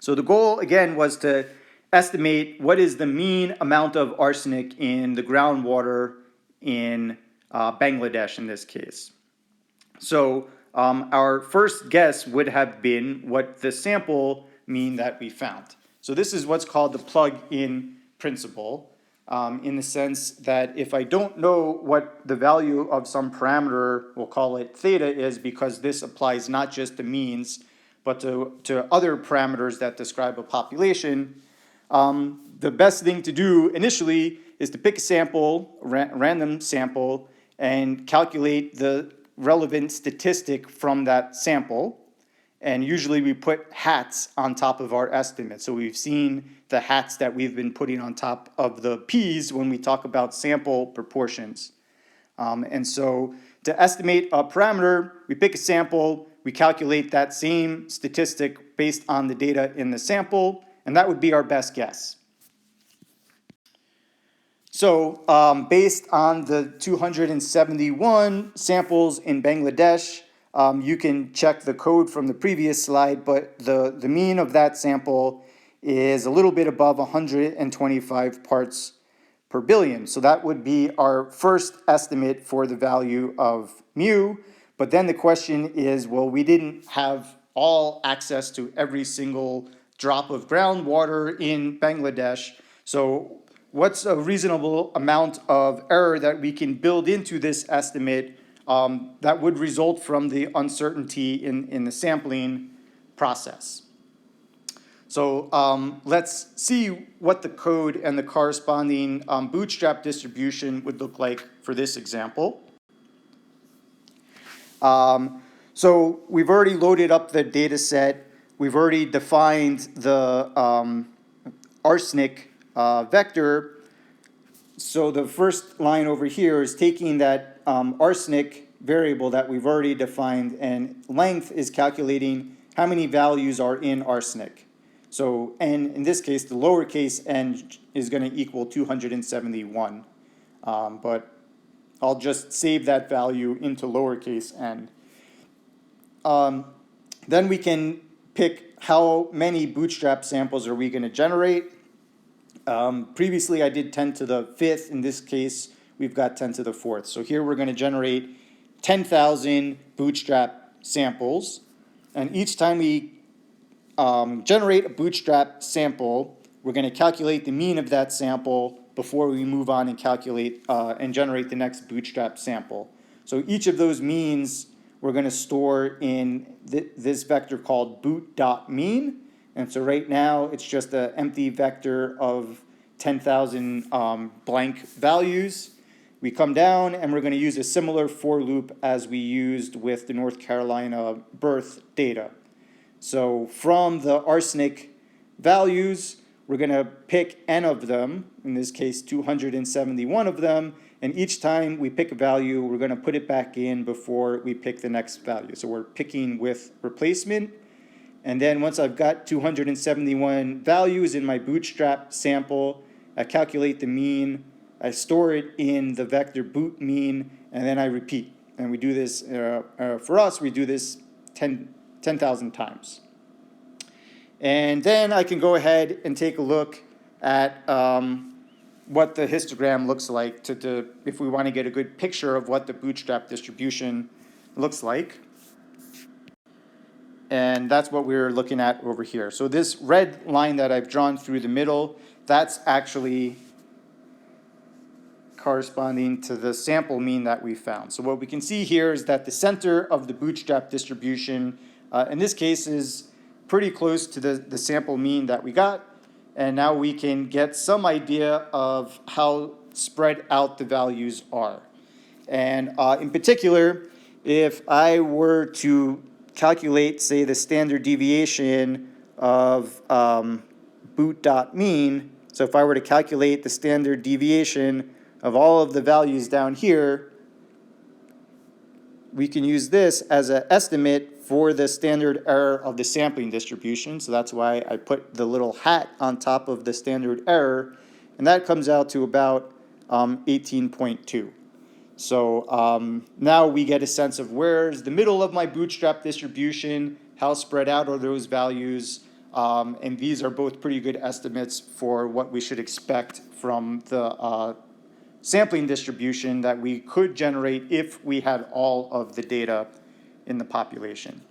So the goal, again, was to estimate what is the mean amount of arsenic in the groundwater in Bangladesh in this case. So our first guess would have been what the sample mean that we found. So this is what's called the plug-in principle, in the sense that if I don't know what the value of some parameter, we'll call it theta, is, because this applies not just to means, but to other parameters that describe a population, the best thing to do initially is to pick a sample, random sample, and calculate the relevant statistic from that sample. And usually we put hats on top of our estimate. So we've seen the hats that we've been putting on top of the P's when we talk about sample proportions. And so to estimate a parameter, we pick a sample, we calculate that same statistic based on the data in the sample, and that would be our best guess. So based on the 271 samples in Bangladesh, you can check the code from the previous slide, but the mean of that sample is a little bit above 125 parts per billion. So that would be our first estimate for the value of mu. But then the question is, well, we didn't have all access to every single drop of groundwater in Bangladesh. So what's a reasonable amount of error that we can build into this estimate that would result from the uncertainty in the sampling process? So let's see what the code and the corresponding bootstrap distribution would look like for this example. So we've already loaded up the data set. We've already defined the arsenic vector. So the first line over here is taking that arsenic variable that we've already defined, and length is calculating how many values are in arsenic. So n, in this case, the lowercase n is going to equal 271. But I'll just save that value into lowercase n. Then we can pick how many bootstrap samples are we going to generate. Previously I did 10 to the 5th. In this case, we've got 10 to the 4th. So here we're going to generate 10,000 bootstrap samples. And each time we generate a bootstrap sample, we're going to calculate the mean of that sample before we move on and calculate and generate the next bootstrap sample. So each of those means we're going to store in this vector called boot.mean. And so right now it's just an empty vector of 10,000 blank values. We come down and we're going to use a similar for loop as we used with the North Carolina birth data. So from the arsenic values, we're going to pick n of them, in this case 271 of them, and each time we pick a value, we're going to put it back in before we pick the next value. So we're picking with replacement. And then once I've got 271 values in my bootstrap sample, I calculate the mean, I store it in the vector boot mean, and then I repeat. And we do this, for us, we do this 10,000 times. And then I can go ahead and take a look at what the histogram looks like if we want to get a good picture of what the bootstrap distribution looks like. And that's what we're looking at over here. So this red line that I've drawn through the middle, that's actually corresponding to the sample mean that we found. So what we can see here is that the center of the bootstrap distribution, in this case, is pretty close to the sample mean that we got. And now we can get some idea of how spread out the values are. And in particular, if I were to calculate, say, the standard deviation of boot.mean, so if I were to calculate the standard deviation of all of the values down here, we can use this as an estimate for the standard error of the sampling distribution. So that's why I put the little hat on top of the standard error, and that comes out to about 18.2. So now we get a sense of where's the middle of my bootstrap distribution, how spread out are those values, And these are both pretty good estimates for what we should expect from the sampling distribution that we could generate if we had all of the data in the population.